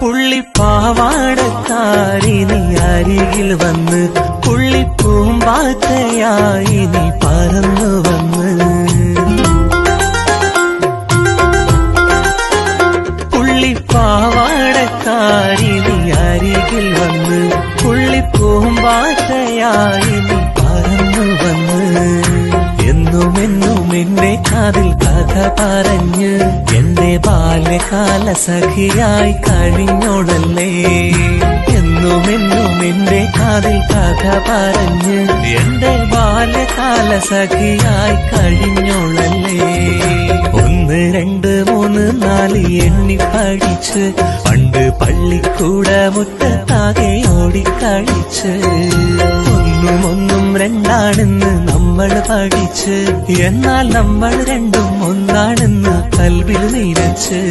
പുള്ളിപ്പാവാടക്കാരി നീ അരികിൽ വന്ന് പുള്ളിപ്പൂമ്പാറ്റയായി നീ പറന്നു വന്ന് പുള്ളിപ്പാവാടക്കാരി നീ അരികിൽ വന്ന് പുള്ളിപ്പൂമ്പാറ്റയായി നീ പറന്നു വന്ന് എന്നുമെന്നും എന്നെ കാതിൽ കഥ പറഞ്ഞ് എന്റെ ബാല്യകാല സഖിയായി കഴിഞ്ഞോളല്ലേ എന്നുമെന്നും എന്റെ കാതിൽ കഥ പറഞ്ഞ് എന്റെ ബാല്യകാല സഖിയായി കഴിഞ്ഞോളല്ലേ 1 2 3 4 എണ്ണി പഠിച്ച് പണ്ട് പള്ളിക്കൂട മുറ്റത്താകെ ഓടിക്കളിച്ച് ഒന്നും രണ്ടാണെന്ന് നമ്മൾ പഠിച്ച് എന്നാൽ നമ്മൾ രണ്ടും ഒന്നാണെന്ന് കൽവിൽ നിരച്ച്